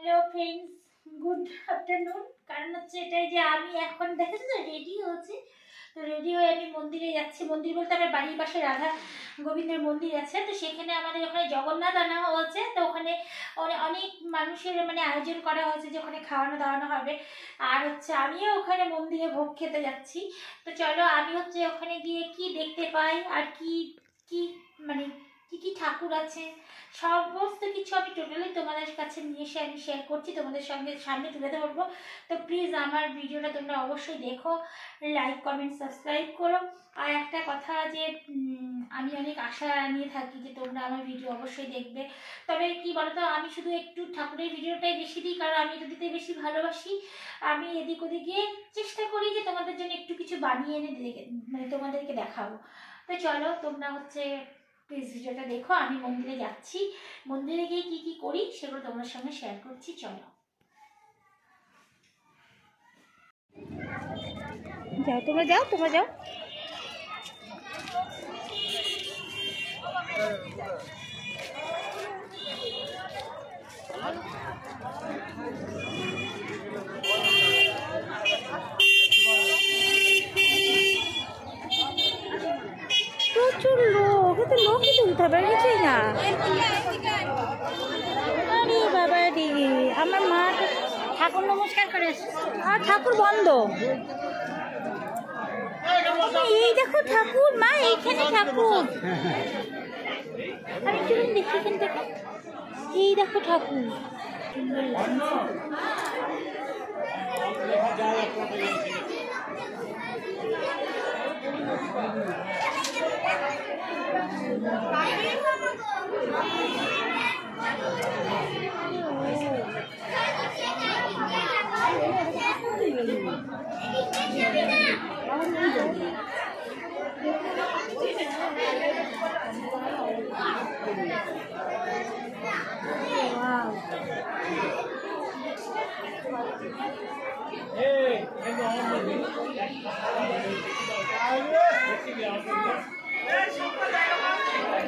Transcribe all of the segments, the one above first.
Hello friends, good afternoon. কারণ হচ্ছে এটাই যে আমি এখন দেখেছি তো রেডি হয়েছি, তো রেডি হয়ে আমি মন্দিরে যাচ্ছি। মন্দির বলতে আমার বাড়ির পাশে রাধা গোবিন্দের মন্দির আছে, তো সেখানে আমাদের ওখানে জগন্নাথ আনা হয়েছে, তো ওখানে অনেক মানুষের আয়োজন করা হয়েছে যে ওখানে খাওয়ানো দাওয়ানো হবে। আর হচ্ছে আমিও ওখানে মন্দিরে ভোগ খেতে যাচ্ছি। তো চলো আমি ওখানে গিয়ে কি দেখতে পাই আর কি কি মানে কি কি ঠাকুর আছে সমস্ত কিছু আমি টোটালি তোমাদের কাছে নিয়ে এসে আমি শেয়ার করছি, তোমাদের সঙ্গে সামনে তুলে ধরবো। তো প্লিজ আমার ভিডিওটা তোমরা অবশ্যই দেখো, লাইক কমেন্ট সাবস্ক্রাইব করো। আর একটা কথা যে আমি অনেক আশা নিয়ে থাকি যে তোমরা আমার ভিডিও অবশ্যই দেখবে। তবে কি বলতো, আমি শুধু একটু ঠাকুরের ভিডিওটাই বেশি দিই, কারণ আমি এটা দিতে বেশি ভালোবাসি। আমি এদিক ওদিক গিয়ে চেষ্টা করি যে তোমাদের জন্য একটু কিছু বানিয়ে এনে তোমাদেরকে দেখাবো। তো চলো তোমরা প্লিজ ভিডিওটা দেখো। আমি মন্দিরে যাচ্ছি, মন্দিরে গিয়ে কি কি করি সেগুলো তোমার সঙ্গে শেয়ার করছি। চলো যাও, তোমরা যাও, তোমরা যাও। প্রচুর লোক, এত লোকই তুলতে হবে, কিছুই না। আরে বাবা রে, আমার মা ঠাকুর নমস্কার করে আর ঠাকুর বন্ধ। এই দেখো ঠাকুর, মা এইখানে ঠাকুর। আমি চলুন দেখি এখান থেকে। এই দেখো ঠাকুর, সুন্দর লাগছে।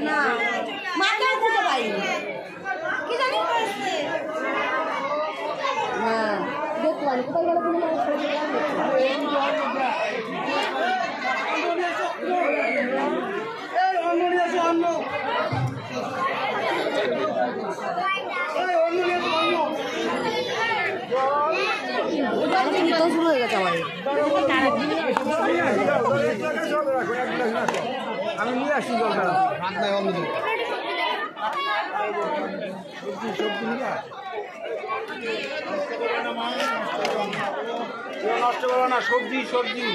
না মাথায় খুঁজে পাই কি জানি, হ্যাঁ দেখতে পারি কোথায় গেল। শুরু হয়ে গেছে আমার, আমি নিয়ে আসছি নষ্ট করো না, সবজি সবজি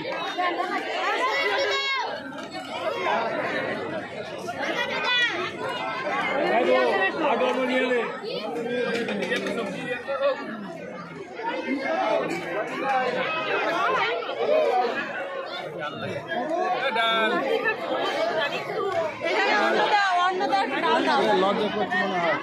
লজ্জা করতে মনে হয়।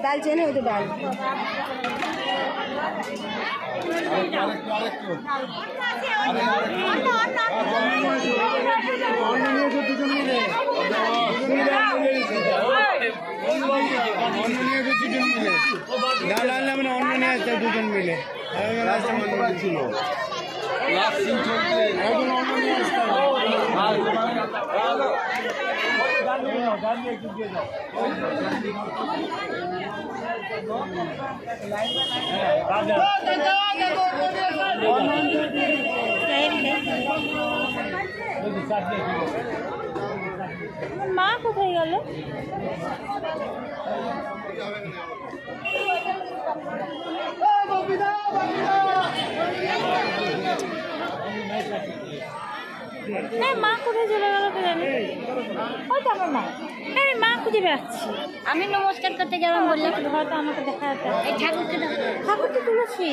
ডাল চেনে ওই তো ডাল দুজন মিলে ডাল আনলে মানে অন্য নিয়ে আসতে দুজন মিলে ছিল। মা কোথায় গেল? মা কোথায় চলে গেল কে জানি। হয়তো আমার মা, হ্যাঁ মা খুঁজে বেড়াচ্ছি। আমি নমস্কার করতে গেলাম, বললাম হয়তো আমাকে দেখা যাচ্ছে। এই ঠাকুরকে ঠাকুর তো তুলেছি,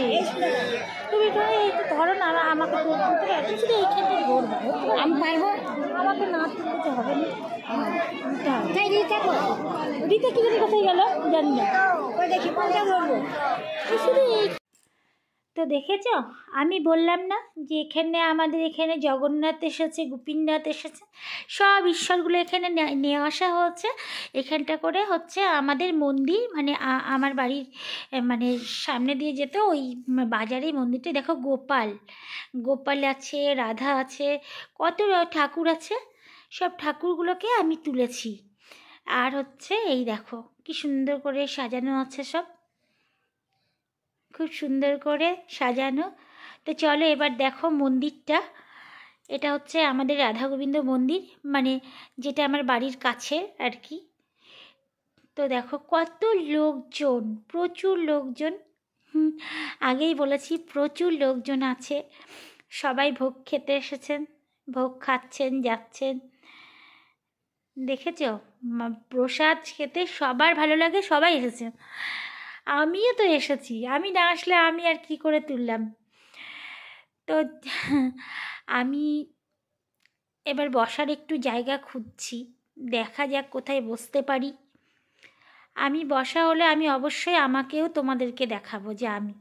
তুমি এইটা ধরো না, আমাকে তুলতে পারছি শুধু এইখানটা ধরবো। আমি পারবো, আমাকে না তুলতে হবে না। রিতা কি জানি কোথায় গেল জানি না, দেখি কোনটা ধরবো শুধু এই। তো দেখেছ, আমি বললাম না যে এখানে আমাদের এখানে জগন্নাথ এসেছে, গোপীনাথ এসেছে, সব ঈশ্বরগুলো এখানে নিয়ে আসা হচ্ছে। এখানটা করে হচ্ছে আমাদের মন্দির, মানে আমার বাড়ির মানে সামনে দিয়ে যেতে ওই বাজারেই মন্দিরটা। দেখো গোপাল আছে, রাধা আছে, কত ঠাকুর আছে। সব ঠাকুরগুলোকে আমি তুলেছি। আর হচ্ছে এই দেখো কি সুন্দর করে সাজানো আছে, সব খুব সুন্দর করে সাজানো। তো চলো এবার দেখো মন্দিরটা। এটা হচ্ছে আমাদের রাধা গোবিন্দ মন্দির, মানে যেটা আমার বাড়ির কাছে আর কি। তো দেখো কত লোকজন, প্রচুর লোকজন। আগেই বলেছি প্রচুর লোকজন আছে। সবাই ভোগ খেতে এসেছেন, ভোগ খাচ্ছেন, যাচ্ছেন। দেখেছ, প্রসাদ খেতে সবার ভালো লাগে, সবাই এসেছে। আমিও তো এসেছি, আমি না আসলে আমি আর কি করে তুললাম। তো আমি এবার বসার একটু জায়গা খুঁজছি, দেখা যাক কোথায় বসতে পারি। আমি বসা হলে আমি অবশ্যই আমাকেও তোমাদেরকে দেখাবো যে আমি।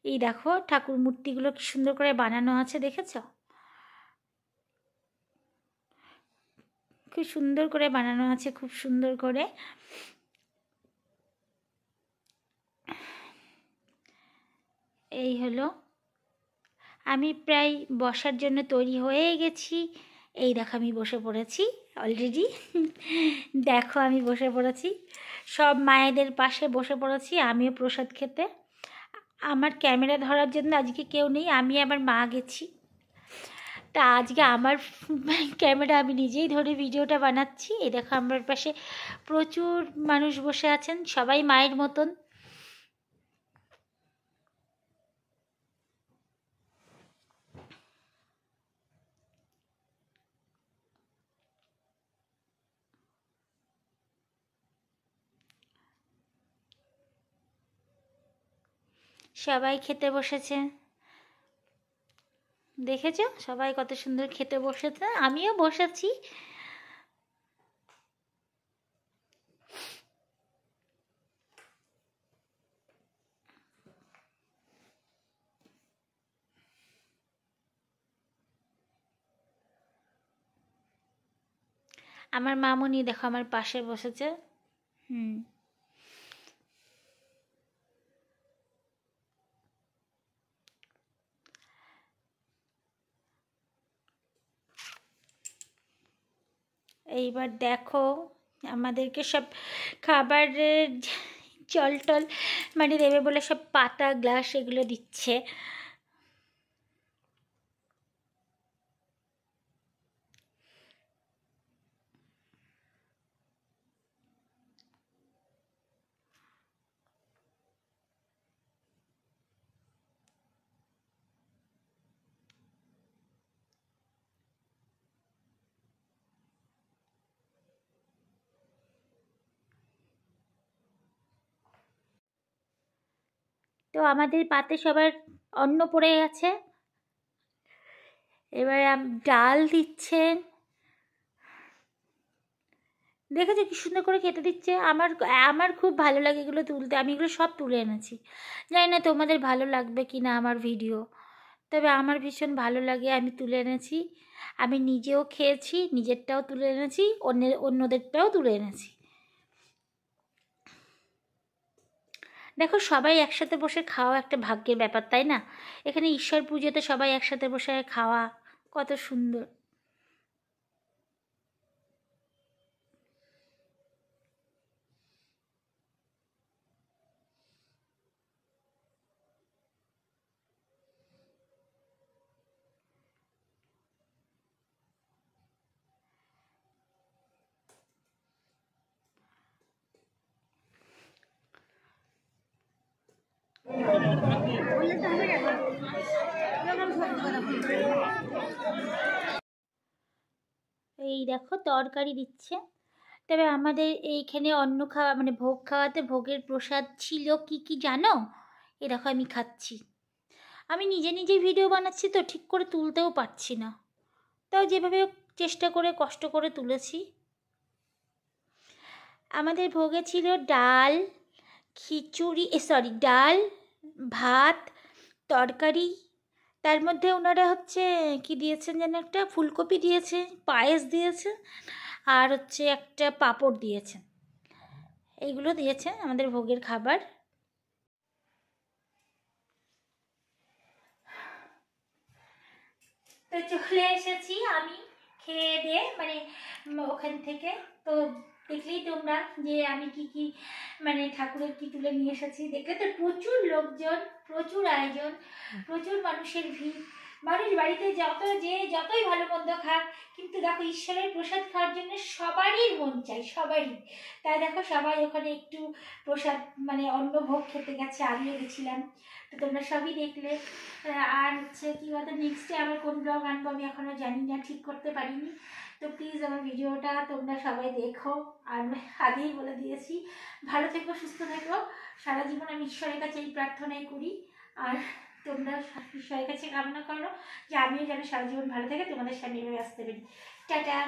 এই দেখো ঠাকুর মূর্তিগুলো কি সুন্দর করে বানানো আছে, দেখেছ? খুব সুন্দর করে বানানো আছে, খুব সুন্দর করে। এই হলো, আমি প্রায় বসার জন্য তৈরি হয়ে গেছি। এই দেখো আমি বসে পড়েছি অলরেডি। দেখো আমি বসে পড়েছি, সব মায়েদের পাশে বসে পড়েছি আমিও প্রসাদ খেতে। আমার ক্যামেরা ধরার জন্য আজকে কেউ নেই, আমি আবার মা গেছি। তা আজকে আমার ক্যামেরা আমি নিজেই ধরে ভিডিওটা বানাচ্ছি। এই দেখো আমার পাশে প্রচুর মানুষ বসে আছেন, সবাই মায়ের মতন। সবাই খেতে বসেছে, দেখেছো সবাই কত সুন্দর খেতে বসেছে, আমিও বসেছি। আমার মামুনি দেখো আমার পাশে বসেছে। এইবার দেখো আমাদেরকে সব খাবারের জল টল মানে দেবে বলে সব পাতা গ্লাস এগুলো দিচ্ছে। তো আমাদের পাতে সবার অন্ন পড়ে গেছে, এবার ডাল দিচ্ছেন। দেখেছো কি সুন্দর করে খেতে দিচ্ছে। আমার আমার খুব ভালো লাগে এগুলো তুলতে, আমি এগুলো সব তুলে এনেছি। জানি না তোমাদের ভালো লাগবে কি না আমার ভিডিও, তবে আমার ভীষণ ভালো লাগে, আমি তুলে এনেছি। আমি নিজেও খেয়েছি, নিজেরটাও তুলে এনেছি, অন্যদেরটাও তুলে এনেছি। দেখো সবাই একসাথে বসে খাওয়া একটা ভাগ্যের ব্যাপার, তাই না? এখানে ঈশ্বর পুজোতে সবাই একসাথে বসে খাওয়া কত সুন্দর। এই দেখো তরকারি দিচ্ছে। তবে আমাদের এইখানে অন্ন খাওয়া মানে ভোগ খাওয়াতে ভোগের প্রসাদ ছিল কি কি জানো? এ দেখো আমি খাচ্ছি। আমি নিজে নিজে ভিডিও বানাচ্ছি তো ঠিক করে তুলতেও পারছি না, তাও যেভাবে চেষ্টা করে কষ্ট করে তুলেছি। আমাদের ভোগে ছিল ডাল, খিচুড়ি, ডাল, ভাত, তরকারি, তার মধ্যে ওনারা হচ্ছে কি দিয়েছেন যেন, একটা ফুলকপি দিয়েছে, পায়েস দিয়েছে, আর হচ্ছে একটা পাঁপড় দিয়েছে। এইগুলো দিয়েছে আমাদের ভোগের খাবার। তো চলে এসেছি আমি খেয়ে দিয়ে, মানে ওখান থেকে। তো দেখলেই তোমরা যে আমি কি কি মানে ঠাকুরের কি তুলে নিয়ে এসেছি। দেখলে তো প্রচুর লোকজন, প্রচুর আয়োজন, প্রচুর মানুষের ভিড়। মানুষ বাড়িতে যতই ভালো মন্দ খাক, কিন্তু দেখো ঈশ্বরের প্রসাদ খাওয়ার জন্য সবারই মন চাই, সবারই। তাই দেখো সবাই ওখানে একটু প্রসাদ মানে অন্নভোগ খেতে গেছে, আমিও গেছিলাম। তো তোমরা সবই দেখলে। আর হচ্ছে কী বলতো, নেক্সটে আমার কোন ব্লগ আনবো আমি এখনও জানি না, ঠিক করতে পারিনি। তো প্লিজ আমার ভিডিওটা তোমরা সবাই দেখো। আর আগেই বলে দিয়েছি, ভালো থেকো, সুস্থ থেকো। সারা জীবন আমি ঈশ্বরের কাছে এই প্রার্থনাই করি। আর তোমরা ঈশ্বরের কাছে কামনা করো যে আমিও যেন সারা জীবন ভালো থেকে তোমাদের সামনে এভাবে আসতে পারি। টাটা।